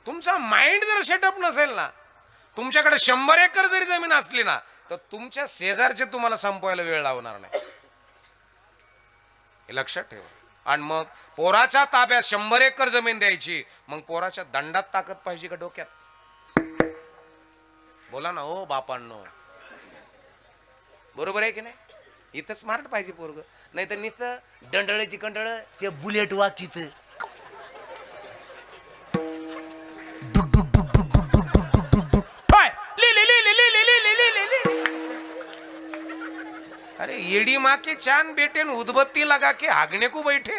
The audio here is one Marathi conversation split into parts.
तुमचा माइंड जर सेटअप नसेल ना, तुमच्याकडे 100 एकर जरी जमीन असली ना, तर तुमच्या शेजारचे तुम्हाला संपवायला वेळ लावणार नाही, हे लक्षात ठेवा. आणि मग पोराच्या ताब्यात 100 एकर जमीन द्यायची, मग पोराच्या दंडात ताकद पाहिजे का डोक्यात? बोला ना हो बापांनो, बरोबर आहे की नाही? इथं स्मार्ट पाहिजे पोरग, नाही तर नुसतं दंडळची कंडळ ते बुलेट वाचित. अरे येडी माँ के चांद बेटे उदबत्ती लगा के हागने को बैठे.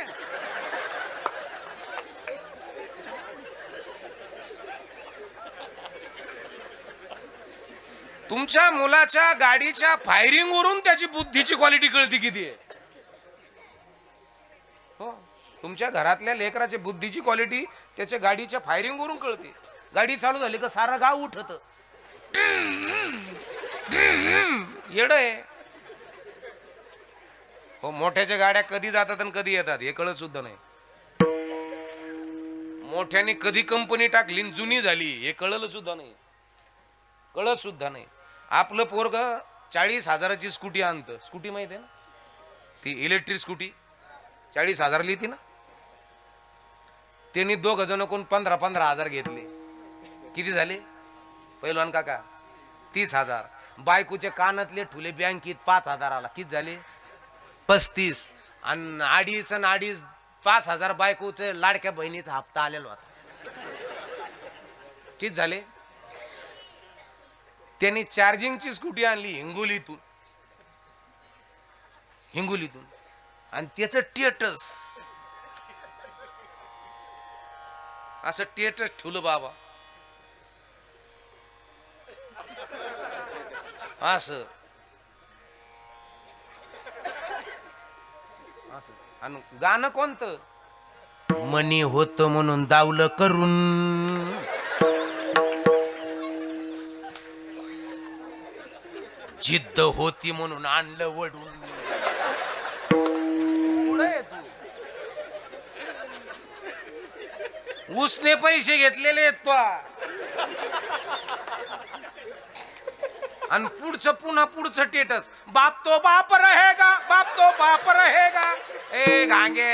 तुमच्या मुलाच्या गाडीच्या फायरिंग वरून त्याची बुद्धीची क्वालिटी कळती किती आहे. हो, तुमच्या घरातल्या लेकराची बुद्धीची क्वालिटी त्याच्या गाडीच्या फायरिंग वरून कळते. गाडी चालू झाली का सारा गाव उठत, येड आहे. हो, मोठ्याच्या गाड्या कधी जातात आणि कधी येतात हे कळत सुद्धा नाही. मोठ्याने कधी कंपनी टाकली जुनी झाली हे कळलं सुद्धा नाही, कळत सुद्धा नाही. आपलं पोरग 40,000ची स्कूटी आणतं. स्कूटी माहिती आहे ना, ती इलेक्ट्रिक स्कूटी 40,000 लिहिती ना. त्यांनी 2 जण कोण 15,000 घेतले. किती झाले पहिलवान काका? 30,000. बायकोचे कानातले ठुले बँकेत 5,000 किती झाले? 35. आणि अडीच 5,000 बायकोचे लाडक्या बहिणीचा हप्ता आलेला होता. किती झाले? त्यांनी चार्जिंगची स्कूटी आणली हिंगोलीतून आणि त्याचं टेटस असं टेटस ठुलं बाबा असं. आणि गाणं कोणतं? मनी होत म्हणून दावलं करून, जिद्द होती म्हणून आणलं वडून. पुढे तू उसने पैसे घेतलेले आहेत तो, आणि पुढचं टेटस बाप तो बाप रहेगा, बाप तो बाप रहेगा. ए गांगे,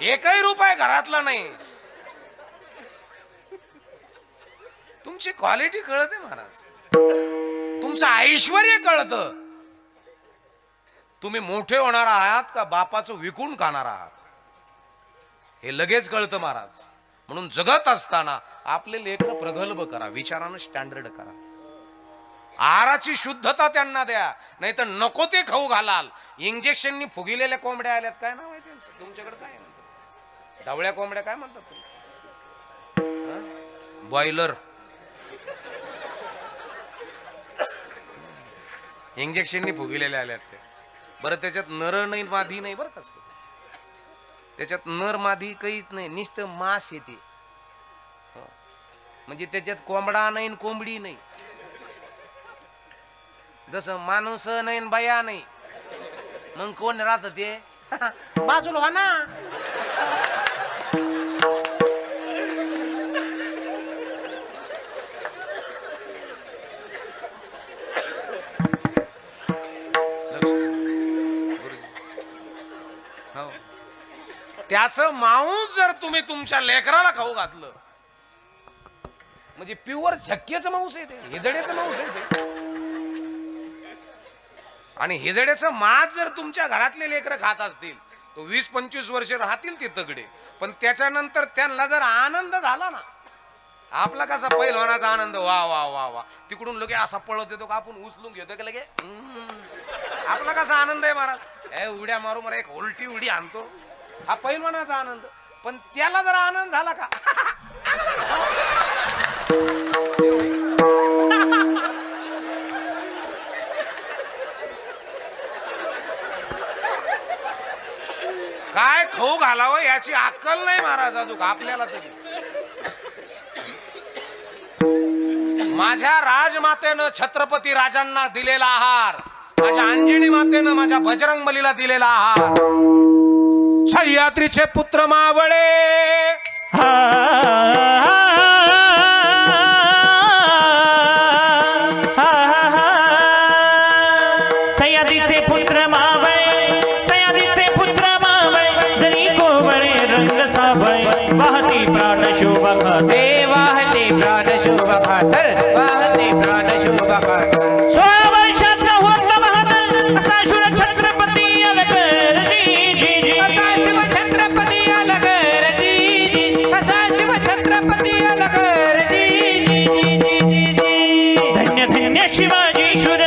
एकही रुपये घरातला नाही. तुमची क्वालिटी कळते महाराज, तुमचं ऐश्वर्य कळतं. तुम्ही मोठे होणार आहात का बापाचं विकून खाणार आहात हे लगेच कळतं महाराज. म्हणून जगत असताना आपले लेकरं प्रगल्भ करा, विचारानं स्टँडर्ड करा, आहाराची शुद्धता त्यांना द्या, नाही तर नको ते खाऊ घालाल. इंजेक्शननी फुगिलेल्या कोंबड्या आल्यात, काय नाव आहे त्यांचं तुमच्याकडे? काय म्हणतात? ढवळ्या कोंबड्या काय म्हणतात तुम्ही? बॉयलर. इंजेक्शननी फुगिलेल्या आल्यात ते. बरं, त्याच्यात नर नाही मादी नाही बरं का, त्याच्यात नर मादी काहीच नाही, नुसतं मांस येते. म्हणजे त्याच्यात कोंबडा नाही कोंबडी नाही, जसं माणूस नाही बाया नाही, मग कोण राहत ते? बाजूला हो ना. त्याचं मांस जर तुम्ही तुमच्या लेकराला खाऊ घातलं, म्हणजे प्युअर झक्क्याचं मांस आहे ते, हिजड्याचं मांस आहे ते. आणि हिजड्याचं मांस जर तुमच्या घरातले लेकरं खात असतील तर 20-25 वर्ष राहतील ते तगडे. पण त्याच्यानंतर त्यांना जर आनंद झाला ना, आपला कसा पहिलवानाचा आनंद, वा वा वा वा, तिकडून लगे असा पळत येतो का, आपण उचलून घेतो का लगे, आपला कसा आनंद आहे महाराज. उड्या मारू मला एक उलटी उडी आणतो, हा पहिलवानाचा आनंद. पण त्याला जर आनंद झाला का, काय खाऊ घालावं याची अक्कल नाही महाराज अजून आपल्याला तरी. माझ्या राजमातेनं छत्रपती राजांना दिलेला आहार माझ्या अंजनी मातेनं माझ्या बजरंग बलीला दिलेला आहार. सह्याद्रीचे पुत्र मावळे सह्याद्रीचे पुत्र मावळे, सह्याद्रीचे पुत्र मावळे, जरी कोवळे रंग सावळे, वाहती प्राण शोभा खाते, वाहते प्राण शोभा खातर, वाहते प्राण शोभा खातर. 16 वर्षाचा होता बहादर असा शूर छत्रपती अलगर जी जी जी, असा शिव छत्रपती अलगर जी जी, असा शिव छत्रपती अलगर जी जी जी जी जी. धन्य धन्य शिवाजी शूर,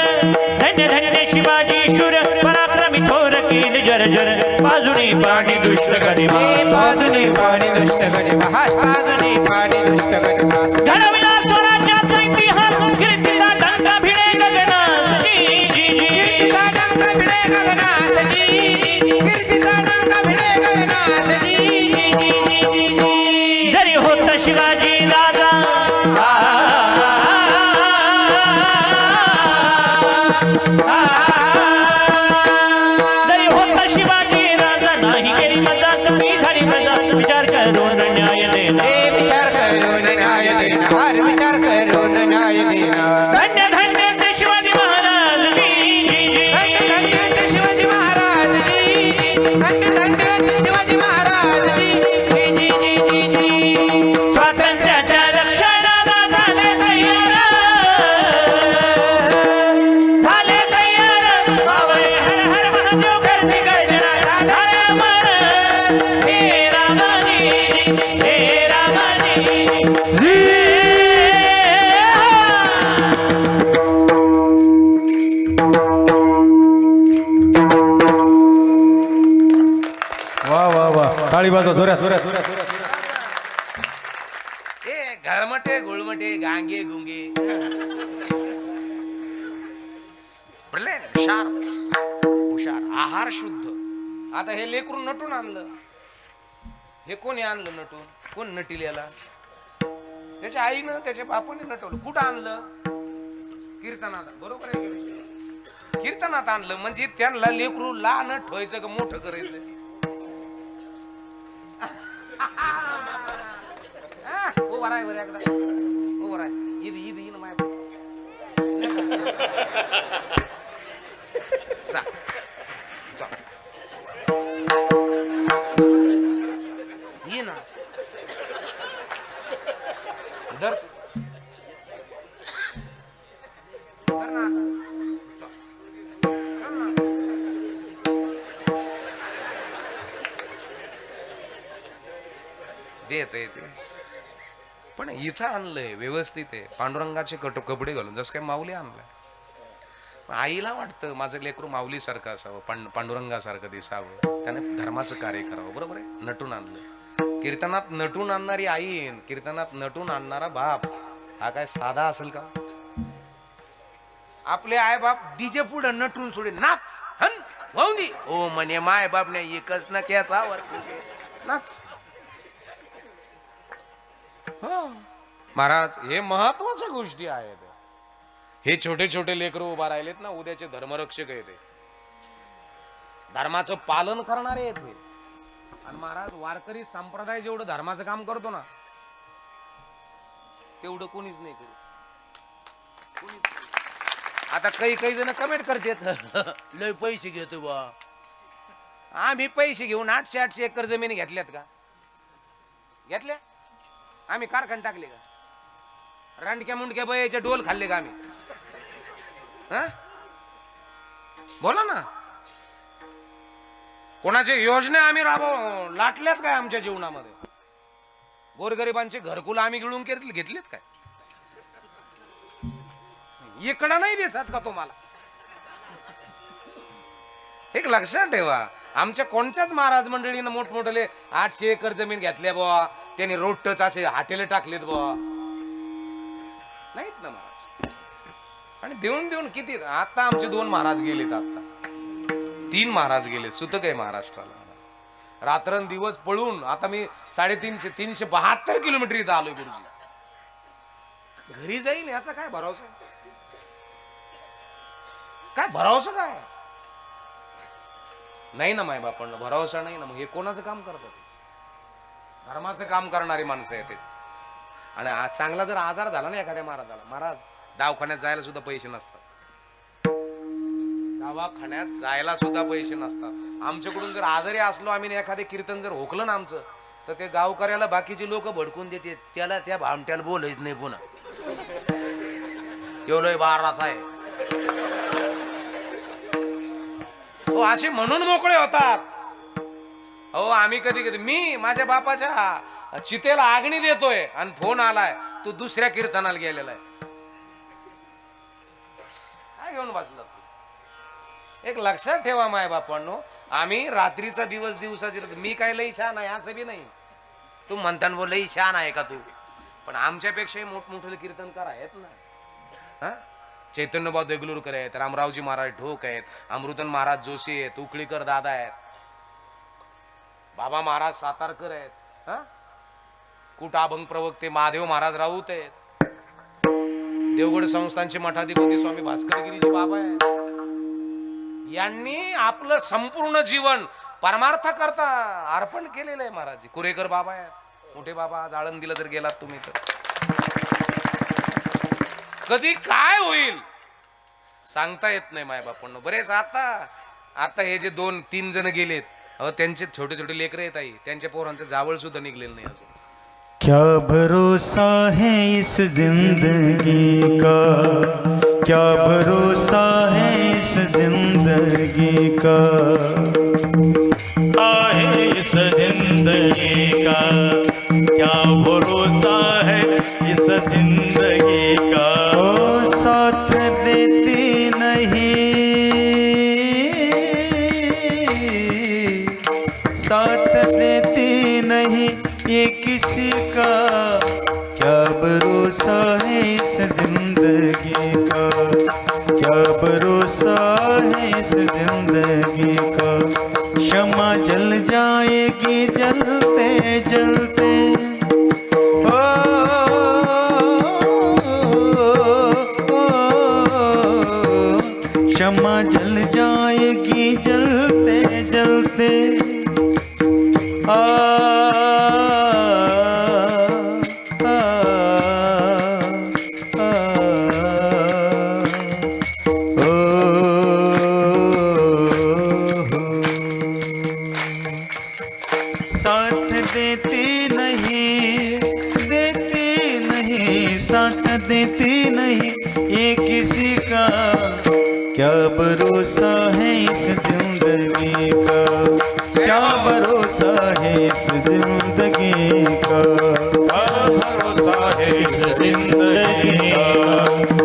धन्य धन्य शिवाजी शूर, पराक्रमी थोर केल जर्जर, बाजूने पाणी दुष्ट गरिमा, बाजूने पाणी दुष्ट गरिमा, बाजूने पाणी दुष्ट गरिमा. घडविला स्वराज्याचा इतिहास, कीर्तीचा डंका भिडे गगनास जी जी जी, कीर्तीचा डंका भिडे गगनास जी जी, कीर्तीचा डंका भिडे गगनास जी जी जी जी जी. जरी होत शिवाजी राजा जरी होता शिवाजी राजा, नाही केली मजा कमी झाली मजा, विचार करून न्याय देना, विचार करून न्याय देना, हर विचार करून न्याय देना. धन्य धन्य ते शिवाजी महाराज जी जी जी, धन्य धन्य ते शिवाजी महाराज जी जी, धन्य धन्य ते शिवाजी महाराज जी जी जी जी जी. स्वातंत्र्याच्या रक्षणाला झाले तयार, झाले तयार, बावळे हर हर महादेव करते गर्जना, झाले अमर हे रामाजी, हे रामाजी. वा वा वा टाळी वाजवा जोरात जोरात जोरात. ए घळमटे गुळमटे गांगे गुंगे ब्रिलियंट शार्प हुशार आहार शुद्ध. आता हे लेकरून नटून आणलं, हे कोणी आणलं नटून, कोण नटील याला? त्याच्या आईनं त्याच्या बापाने नटवलं. कुठं आणलं? कीर्तनात. बरोबर आहे की नाही? कीर्तनात आणलं म्हणजे त्यांना लेकरू लहान ठेवायचं का मोठं करायचं? उभा राय बरं एकदा, उभा राय. ईद ईद ईद माय चा चा ये ना धर धर ना देत येते. पण इथं आणलंय व्यवस्थित आहे, पांडुरंगाचे कपडे घालून, जसं काय माऊली आणलाय. आईला वाटतं माझं लेकरू माऊली सारखं असावं, पांडुरंगासारखं दिसावं, त्याने धर्माचं कार्य करावं. बरोबर आहे, नटून आणलं. कीर्तनात नटून आणणारी आई, कीर्तनात नटून आणणारा बाप, हा काय साधा असेल का? आपले आई बाप डीजे पुढे नटून सोडे नाच हन वाऊंदी ओ म्हणे माय बाप नाही एकच ना क्याचा नाच. महाराज हे महत्वाच्या गोष्टी आहेत. हे छोटे छोटे लेकरं उभा राहिलेत ना, उद्याचे धर्मरक्षक आहेत, धर्माचं पालन करणारे आहेत. आणि महाराज वारकरी संप्रदाय जेवढं धर्माचं काम करतो ना, तेवढं कोणीच नाही करत. आता काही काही जण कमेंट करतात लय पैसे घेतो बा. आम्ही पैसे घेऊन 800 एकर जमीन घेतल्यात का? घेतल्या? आम्ही कारखान टाकले का? रांडक्या मुंडक्या बयाचे डोल खाल्ले का आम्ही? बोला ना. कोणाचे योजना आम्ही लाटल्यात काय आमच्या जीवनामध्ये? गोरगरिबांचे घरकुल आम्ही गिळून घेतलेत काय? इकडं नाही दिसत का तुम्हाला? एक लक्षात ठेवा, आमच्या कोणत्याच महाराज मंडळीनं मोठमोठले 800 एकर जमीन घेतल्या बुवा, त्यांनी रोड टच असे हाटेले टाकलेत बुवा, नाहीत ना महाराज. आणि देऊन देऊन किती, आता आमचे 2 महाराज गेलेत, आता 3 महाराज गेले. सुतक आहे महाराष्ट्राला. रात्रंदिवस पळून आता मी 372 किलोमीटर इथं आलोय गुरुजी. घरी जाईल याचा काय भरोसा? काय भरोसा काय नाही ना माय बापांना भरोसा नाही ना. मग हे कोणाचं काम करतात? धर्माचं काम करणारी माणसं आहेत. आणि चांगला जर आजार झाला ना एखाद्या महाराजाला, महाराज दवाखान्यात जायला सुद्धा पैसे नसतात. दवाखान्यात जायला सुद्धा पैसे नसतात. आमच्याकडून जर आजारी असलो आम्ही, एखादे कीर्तन जर होकलं ना आमचं, तर ते गावकऱ्याला बाकीची लोक भडकून देते, त्याला त्या भामट्याला बोलायच नाही पुन्हा, तेवढं बारात आहे. हो असे म्हणून मोकळे होतात. हो आम्ही कधी कधी, मी माझ्या बापाच्या चितेला आगणी देतोय आणि फोन आलाय, तू दुसऱ्या कीर्तनाला गेलेला आहे. काय घेऊन बसला तू? एक लक्षात ठेवा माय बापांनो, आम्ही रात्रीचा दिवस दिवसाची, मी काय लई छान आहे असं बी नाही. तू म्हणताना बोल लई छान आहे का तू, पण आमच्यापेक्षाही मोठमोठे कीर्तनकार आहेत ना. हा चैतन्यबाब देगलूरकर आहेत, रामरावजी महाराज ढोक आहेत, अमृतन महाराज जोशी आहेत, उकळीकर दादा आहेत, बाबा महाराज सातारकर आहेत, हा कुट अभंग प्रवक्ते महादेव महाराज राऊत आहेत, देवगड संस्थानचे मठाधिपती स्वामी भास्करगिरीचे बाबा आहेत. यांनी आपलं संपूर्ण जीवन परमार्थ करता अर्पण केलेलं आहे. महाराज कुरेकर बाबा आहेत, मोठे बाबा. आज आळंदीला जर गेलात तुम्ही तर कधी काय होईल सांगता येत नाही माय बापांनो. बरेच आता हे जे 2-3 जण गेलेत, त्यांचे छोटे छोटे लेकरं आहेत आई, त्यांच्या पोरांचं जावळ सुद्धा निघलेलं नाही अजून. क्या भरोसा है इस जिंदगी का, क्या भरोसा है इस जिंदगी का, आहे इस जिंदगी का, क्या भरोसा है इस जिंदगी का. ओ साथ देती नहीं, साथ देती नहीं ये किसी का, क्या भरोसा है इस जिंदगी का, क्या भरोसा है इस जिंदगी का. क्षमा जल जाएगी जलते जलते, ओ, क्षमा जल जाएगी जलते जलते. आ, आ, आ, ओ, साथ देती नहीं, साथ देती नहीं ये किसी का, क्या भरोसा है इस जिंदगी का, क्या भरोसा है इस जिंदगी का, क्या भरोसा है इस जिंदगी का,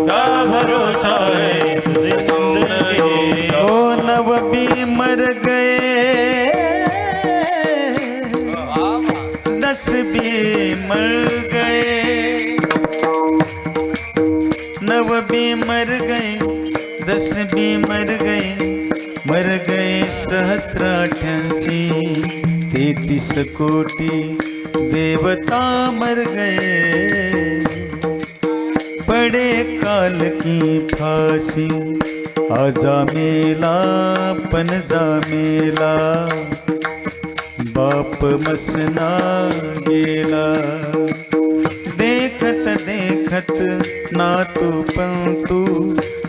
क्या भरोसा है इस जिंदगी का. ओ नव भी मर गए, 10 भी मर गए, नव भी मर गए, 10 भी मर गए सहस्त्राठ्यांसी, 33 कोटी देवता मर गए, पड़े काल की फांसी, आजा मेला पनजा मेला, बाप मसना गेला, देखत देखत ना तू पंतु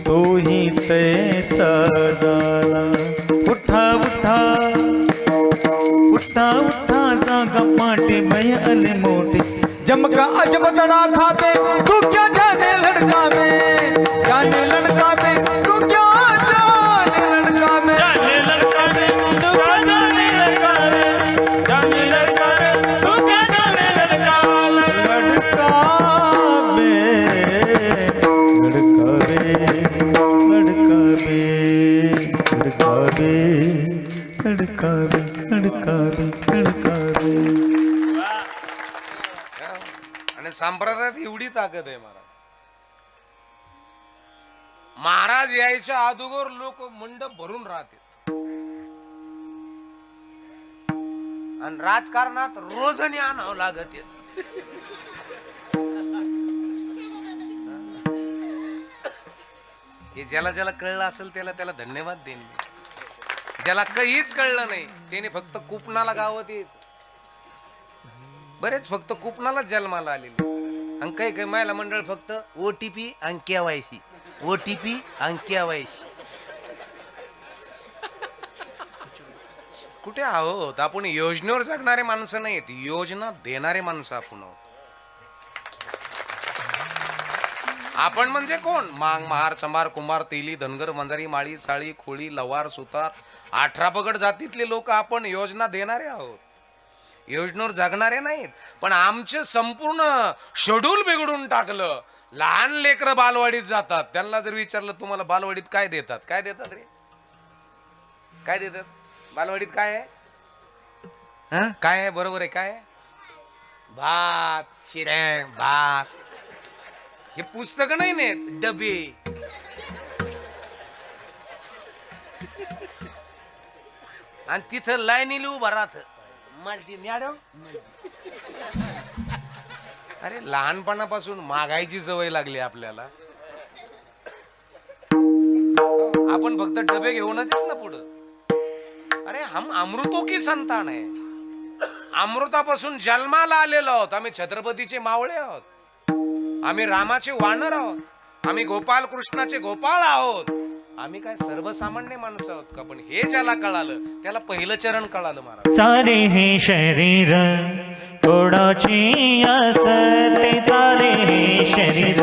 तो ही तैसा झाला. उठा उठा उठा उठा जागा पाटे भय अले मोठे, जमका अजब तड़ा खाते तू क्या जाने लड़का में, जाने लड़का में तू क्या जाने लड़का में, जाने लड़का रे तू क्या जाने लड़का रे, जाने लड़का रे तू क्या जाने लड़का रे. लड़का बे लड़का बे लड़का बे लड़का बे लड़का बे लड़का बे लड़का बे. आणि संप्रदायात एवढी ताकद आहे महाराज. महाराज यायच्या अगोदर लोक मंडप भरून राहते, आणि राजकारणात रोजनी आणावं लागत. हे ज्याला ज्याला कळलं असेल त्याला त्याला धन्यवाद देईन मी. ज्याला काहीच कळलं नाही त्याने फक्त कुपनाला गावत यायचं. बरेच फक्त कुपनाला जन्माला आलेले आणि काही काही महिला मंडळ फक्त OTP आणि KYC, OTP आणि KYC. कुठे आहोत आपण? योजनेवर जगणारे माणसं नाहीत, योजना देणारे माणसं आपण आहोत. आपण म्हणजे कोण? मांग, महार, चंबार, कुंभार, तेली, धनगर, वंजारी, माळी, चाळी, खोळी, लवार, सुतार, 18 पगड जातीतले लोक आपण योजना देणारे आहोत, योजनेवर जगणारे नाहीत. पण आमचे संपूर्ण शेड्यूल बिघडून टाकलं. लहान लेकरं बालवाडीत जातात, त्यांना जर विचारलं तुम्हाला बालवाडीत काय देतात, काय देतात रे, काय देतात बालवाडीत, काय आहे? हं? काय आहे? बरोबर आहे, काय आहे? भात, शिऱ्या, भात. हे पुस्तक नाही नेत, डबे. आणि तिथं लाईनीला उभा राहत मॅडम. अरे लहानपणापासून मागायची सवय लागली आपल्याला. आपण फक्त डबे घेऊनच येत ना पुढं. अरे हम अमृतो की संतान आहे. अमृतापासून जन्माला आलेलो आहोत. आम्ही छत्रपतीचे मावळे आहोत, आम्ही रामाचे वानर आहोत, आम्ही गोपाल कृष्णाचे गोपाळ आहोत. आम्ही काय सर्वसामान्य माणसं आहोत का? पण हे ज्याला कळालं त्याला पहिलं चरण कळालं महाराज. सारे हे शरीर कोणाची असते, सारे हे शरीर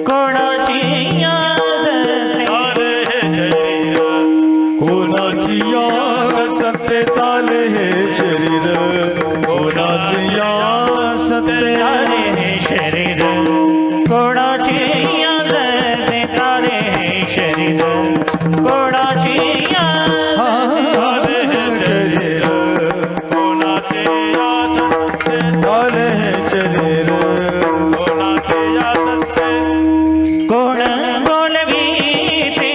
कोणाची असते, कोणाची सत्य चाले हे शरीर, कोणाची सत्य सारे हे शरीर कोणाची असते, सारे हे शरीर कोणाची कोण बोलवीते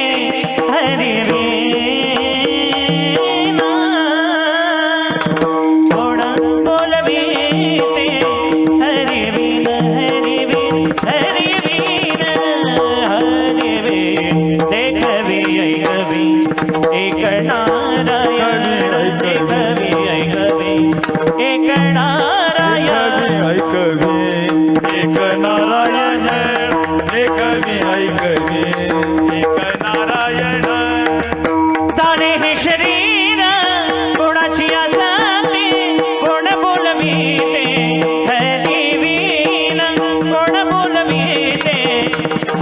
हरिवीणा, कोण बोलवीते हरिवीण, हरिवीण, हरिवीण, हरिवीण. देखवी ऐकवी एक नारायण, देखवी ऐकवी एक नारायण, ऐकवे एक नारायण, ऐकवे ऐकवे एक नारायण. सारे हे शरीर कोणाची असते, कोण बोलवीते हरिवीण, कोण बोलवीते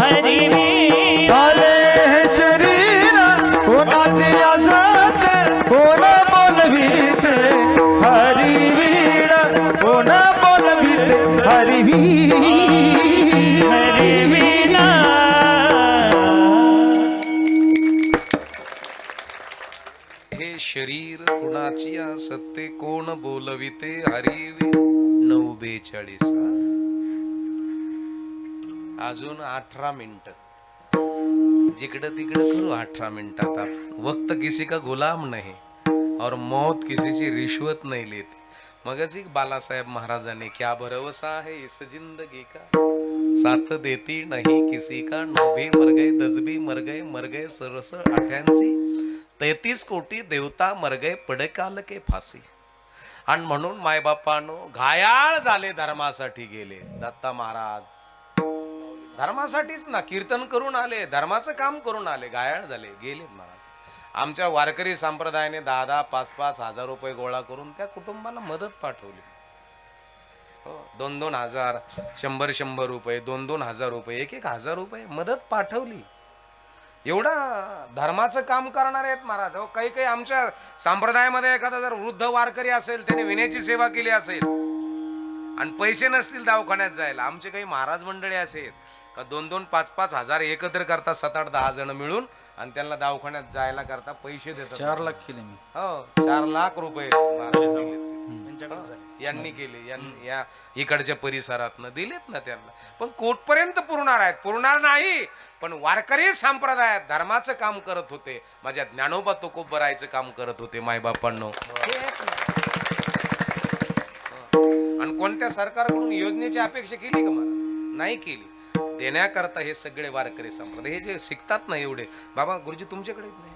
हरिवीण. चाले हे शरीर कोणाचे असते, कोण बोलविते हरिवीण, कोण बोलविते हरिवीण. हरिवीणा. हे शरीर कुणाची सत्ते, कोण बोलविते हरिवी. 9:42. अजून 18 मिनिट. जिकडं तिकडं करू 18 मिनिटात. वक्त किसी का गुलाम नहीं और मौत किसी से रिश्वत नहीं लेती. मगच एक बालासाहेब महाराजांनी क्या भरोसा है इस जिंदगी का, साथ देती नहीं किसी का. 9 भी मर गए, 10 भी मर गए सरस 88. 33 कोटी देवता मर गए, पडे काल के फाशी. आणि म्हणून मायबापानो घायाळ झाले, धर्मासाठी गेले. दत्ता महाराज धर्मासाठीच ना कीर्तन करून आले, धर्माचं काम करून आले, घायाळ झाले, गेले महाराज. आमच्या वारकरी संप्रदायाने 10,000, 5,000, 5,000 रुपये गोळा करून त्या कुटुंबाला मदत पाठवली. 2-2 हजार, 100-100 रुपये, 2-2 हजार रुपये, 1-1 हजार रुपये मदत पाठवली. एवढा धर्माचं काम करणारे आहेत महाराज. काही काही आमच्या संप्रदायामध्ये एखादा जर वृद्ध वारकरी असेल, त्याने विण्याची सेवा केली असेल आणि पैसे नसतील दवाखान्यात जायला, आमचे काही महाराज मंडळी असेल का 2-2, 5-5 हजार एकत्र करतात, 7-8, 10 जण मिळून, आणि त्यांना दवाखान्यात जायला करता पैसे देतात. 4 लाख केले मी. हो, 4 लाख रुपये महाराज दिलेत. यांनी केले, या इकडच्या परिसरातनं दिलेत ना त्यांना. पण कोटपर्यंत पुरणार आहेत? पुरणार नाही. पण वारकरी संप्रदायात धर्माचं काम करत होते, माझ्या ज्ञानोबा तुकोबरायचं काम करत होते मायबापांनो. आणि कोणत्या सरकारकडून योजनेची अपेक्षा केली का महाराज? नाही केली. देण्याकरता हे सगळे वारकरी संप्रदाय हे जे शिकतात ना एवढे, बाबा गुरुजी तुमच्याकडे येत नाही,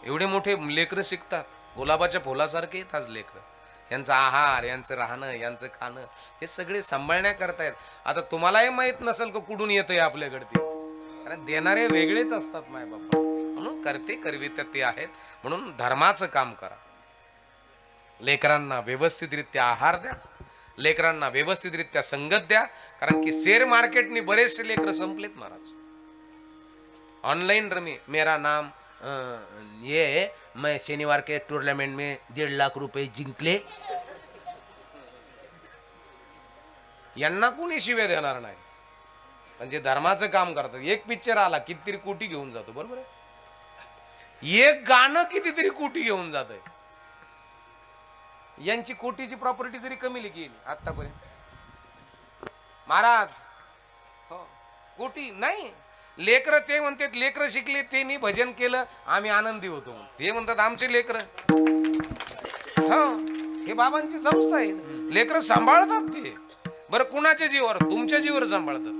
एवढे मोठे लेकरं शिकतात, गुलाबाच्या फुलासारखे आहेत आज लेकरं. यांचं आहार, यांचं राहणं, यांचं खाणं हे सगळे सांभाळण्याकरता आहेत. आता तुम्हालाही माहित नसेल का कुठून येतंय आपल्याकडे ते, कारण देणारे वेगळेच असतात माय बाबा. म्हणून करते करवित ते आहेत. म्हणून धर्माचं काम करा, लेकरांना व्यवस्थितरित्या आहार द्या, लेकरांना व्यवस्थितरित्या संगत द्या. कारण की शेअर मार्केटने बरेचसे लेकर संपलेत महाराज. ऑनलाइन रमी, मेरा नाम ये, मैं शनिवार के टूर्नामेंट में 1.5 लाख रुपए जिंकले. यांना कोणी शिव्या देणार नाही. म्हणजे धर्माचं काम करतात. एक पिक्चर आला कितीतरी कोटी घेऊन जातो, बरोबर आहे. एक गाणं कितीतरी कोटी घेऊन जात आहे. यांची कोटीची प्रॉपर्टी जरी कमी गेली आतापर्यंत महाराज, हो कोटी नाही. लेकर ते म्हणतात, लेकर शिकले ते नी भजन केलं आम्ही आनंदी होतो. ते म्हणतात आमचे लेकर, हो हे बाबांची संस्था आहे. लेकर सांभाळतात ते. बरं कुणाच्या जीवावर? तुमच्या जीवावर सांभाळतात.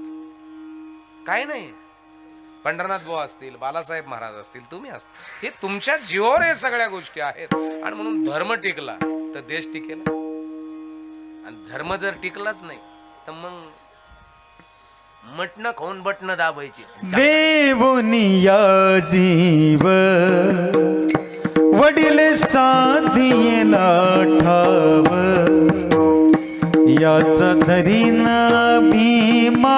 काय नाही, पंढरनाथ बुवा असतील, बालासाहेब महाराज असतील, तुम्ही असतील, हे तुमच्या जीवावर हे सगळ्या गोष्टी आहेत. आणि म्हणून धर्म टिकला तर देश टिकेल. आणि धर्म जर टिकलाच नाही तर मग मटणं खाऊन बटणं दाबायची. देवनिया जीव वडील साधियेला ठाव, याचा धरीन अभिमान,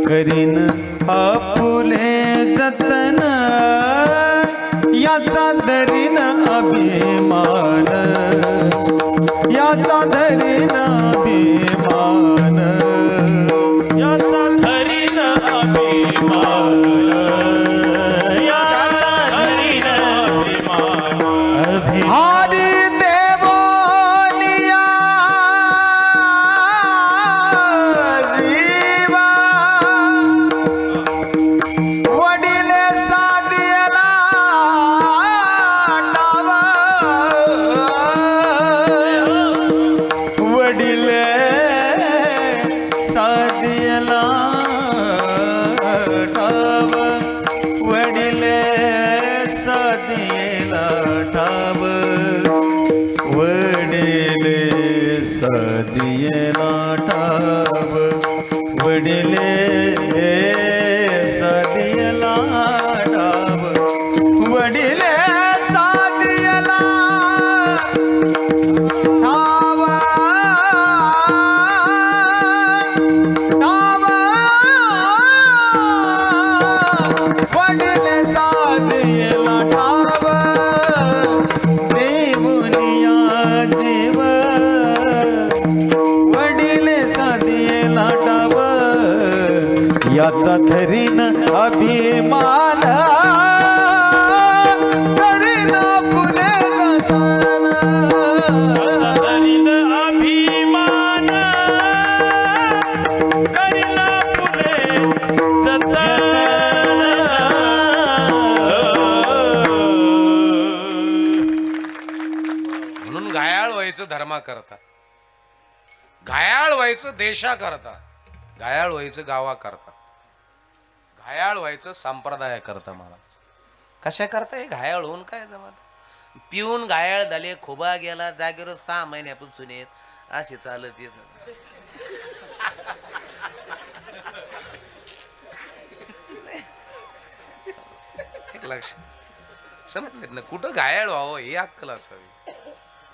करीन आपुले जतन, याचा धरीन अभिमान, याचा धरीन अभिमान, याचा धरीन अभिमान, याचा धरीन अभिमान. हरी देवनिया जीवा वडील साधियला डावा, वडील साधियला डावा, वडील साधियला डावा, वडील साधियला डावा, वडील साधियला डावा, वडील साधियला डावा, डावा, वडील साधियला डावा. देवनिया जीव वडील साधियला डावा, याचा धरीन अभिमान, धरीन फुले जतन, धरीन अभिमान, करीन फुले म्हणून घायाळ व्हायचं धर्मा करता, घायाळ व्हायचं देशा करता, घायाळ व्हायचं गावा करता, घायाळ व्हायचं संप्रदाया करता. महाराज कशा करता हे घायाळ होऊन काय जमत? पिऊन घायाळ झाले, खोबा गेला, जागेवर 6 महिन्यापासून येत असे चालत येत. एक लक्ष संपलेत ना. कुठं घायाळ व्हावं ही अक्कल असावी.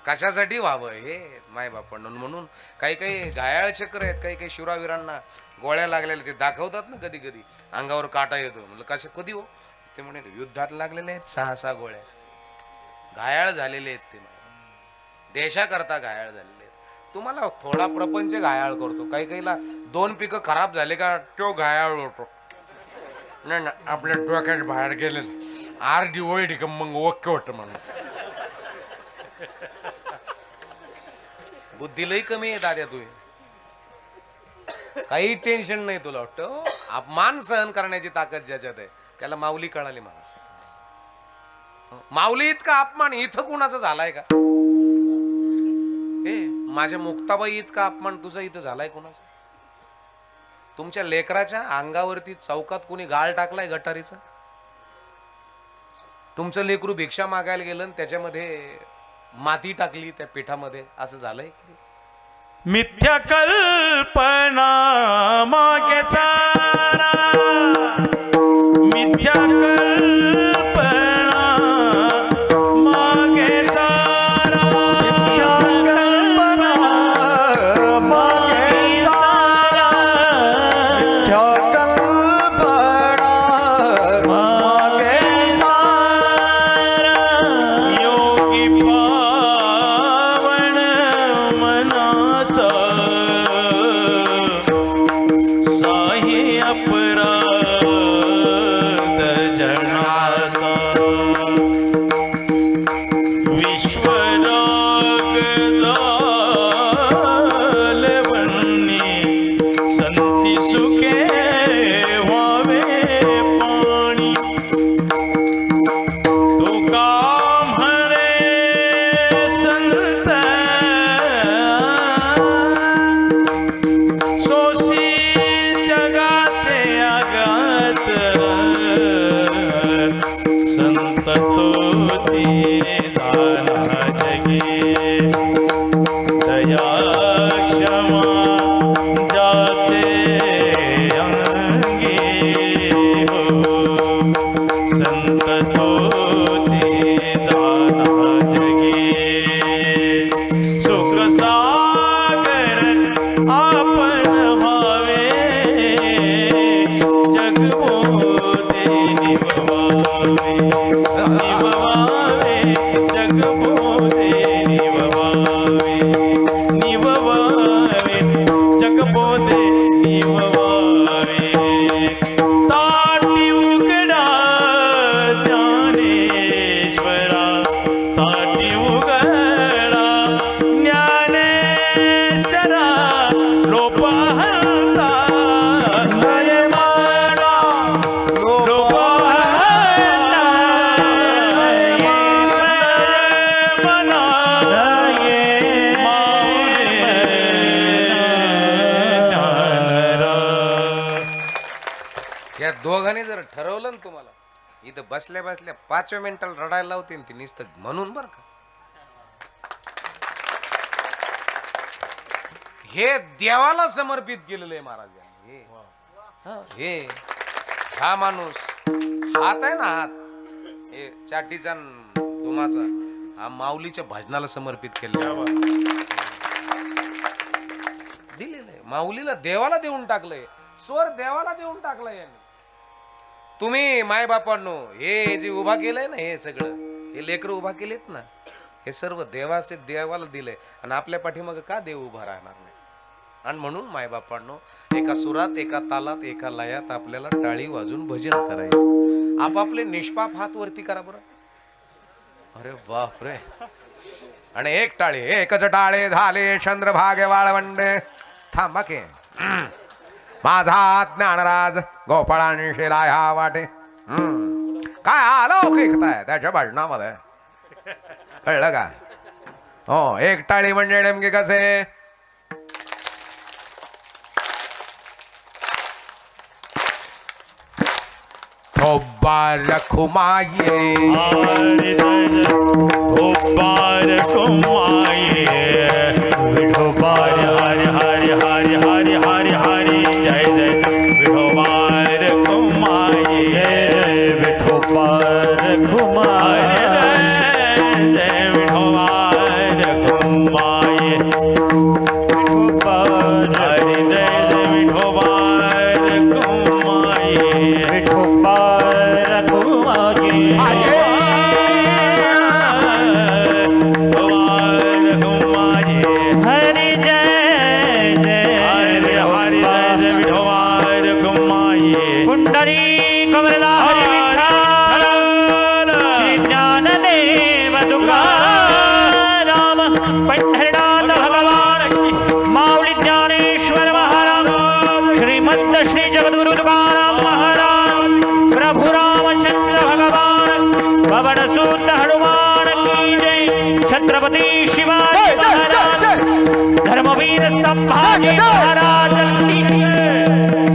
कशासाठी व्हावं हे माय बापांना. म्हणून काही काही घायाळ चक्र आहेत, काही काही शुरावीरांना गोळ्या लागलेल्या ते दाखवतात ना, कधी कधी अंगावर काटा येतो. म्हणलं कशा कधी हो? ते म्हणे युद्धात लागलेले आहेत 6-6 गोळ्या, घायाळ झालेले आहेत ते. देशाकरता घायाळ झालेले आहेत. तुम्हाला थोडा प्रपंच घायाळ करतो. काही काहीला 2 पिकं खराब झाले का तो घायाळ होतो. नाही ना, आपल्या डोक्याच्या बाहेर गेले आरडी ओळडी का मग ओके होतं म्हणून. बुद्धी लई कमी आहे दाद्या तुझी. काही टेन्शन नाही तुला. वाटतं अपमान सहन करण्याची ताकद ज्याच्यात आहे त्याला माऊली कळाली. महाराज माऊली इतका अपमान इथं कुणाचा झालाय का? ए माझ्या मुक्ताबाई इतका अपमान तुझा इथं झालाय कुणाचा? तुमच्या लेकराच्या अंगावरती चौकात कोणी गाळ टाकलाय गटारीचा? तुमचं लेकरू भिक्षा मागायला गेलं आणि त्याच्यामध्ये माती टाकली त्या पिठामध्ये, असं झालंय? मिथ्या कल्पना मागे सारा, मिथ्या कल्पना मागे सारा, मिथ्या कल्पना मागे सारा, मिथ्या कल्पना मागे सारा, योगी पावन मनाचा साही अपराध जनाचा, विश्वराग जालवणी संती सुखे व्हावे पाणी, तुका म्हणे संत सोसी जगाचे आगात, संत तोती दाना जगे, दया क्षमा जाचे अंगी हो, संत तोती दाना जगे, सुख सागर आपण व्हावे, जगमोते निभवावे, निभवावे जगमोते निभवावे, निभवावे जगमोते निभवावे, ताटी उघडा ज्ञानेश्वरा, ताटी उघडा ज्ञानेश्वरा, लोपाहता लय माडा, लोपाहता लय मना, माऊली ज्ञानरा. या दोघांनी जर ठरवलं ना तुम्हाला, इथं बसल्या बसल्या 5 मिनिटाला रडायला लावते ती नुसतं म्हणून, बरं का? हे देवाला समर्पित केलेलं आहे महाराजांनी. हे हा माणूस हात आहे ना, हात हे चाटीचा न धुमाचा, हा माऊलीच्या भजनाला समर्पित केलेला दिलेलं आहे. माऊलीला देवाला देऊन टाकलंय, स्वर देवाला देऊन टाकलंय यांनी. तुम्ही माय बापांनो, हे जे उभा केलंय ना, हे सगळं हे लेकरं उभा केलेत ना, हे सर्व देवाचे देवाला दिलंय. आणि आपल्या पाठीमागं का देव उभा राहणार नाही? आणि म्हणून माय बापांनो, एका सुरात, एका तालात, एका लयात आपल्याला टाळी वाजून भजन करायचं. आपापले निष्पाप हात वरती करा बरं. अरे बाप रे. आणि एक टाळी, एकच टाळे झाले चंद्रभागे वाळवंडे. थांबा के माझा ज्ञानराज गोपाळांशी ह्या वाटे. काय अलौकिकताय त्याच्या भजनामध्ये, कळलं का? हो, एक टाळी म्हणजे नेमके कसे? रखुमाये विठोबार हरि हरि हरि हरि हरि हरि जय जय विठोबार कुमाये, विठोबार कुमाये जय विठोबार कुमाये, विठोबार हरि जय जय विठोबार कुमाये, विठोबार कुमाये छत्रपती शिवाजी महाराज, धर्मवीर संभाजी महाराज की जय.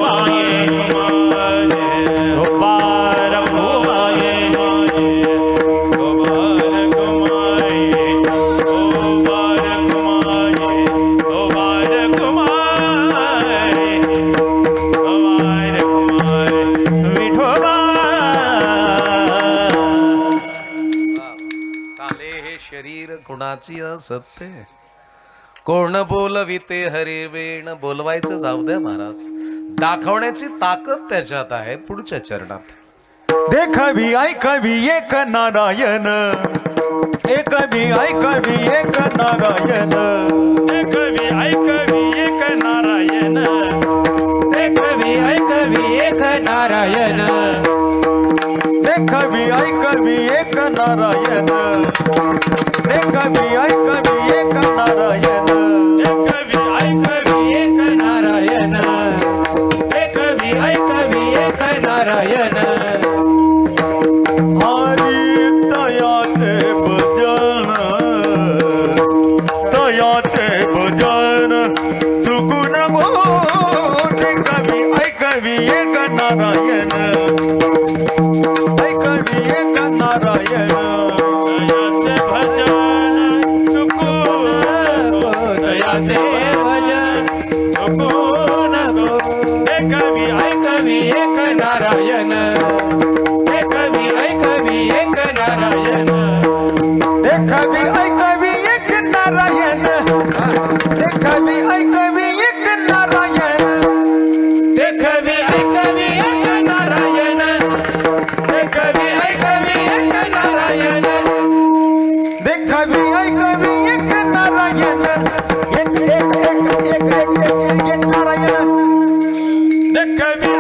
घुमाए दो बार घुमाए दो बार घुमाए दो बार घुमाए दो बार घुमाए दो बार घुमाए विठोबा चाले हे शरीर कुणाची असते कोण बोलविते हरे वेण बोलवायचं जाऊ द्या महाराज दाखवण्याची ताकद त्याच्यात आहे पुढच्या चरणात देखावी ऐकावी एक नारायण ऐकावी ऐकावी एक नारायण ऐकवी ऐकवी एक नारायण ऐकवी ऐकवी एक नारायण देखावी ऐकावी एक नारायण देखावी ऐकावी एक नारायण ऐकवी ऐकवी एक नारायण ऐकवी ऐकवी एक नारायण हरी दयाचे भजन दयाचे भजन चुकून ऐकावी ऐकावी एक नारायण ऐकावी एक नारायण दयाचे भजन चुकून दयाचे भजन चुकून ऐकवी ऐकवी एक नारायण ऐकवी ऐकवी एक नारायण देखावी ऐकावी एक नारायण देखावी ऐकावी एक नारायण देखवी ऐकवी एक नारायण देखवी ऐकवी एक नारायण देखावी ऐकावी एक नारायण एक नारायण देखवी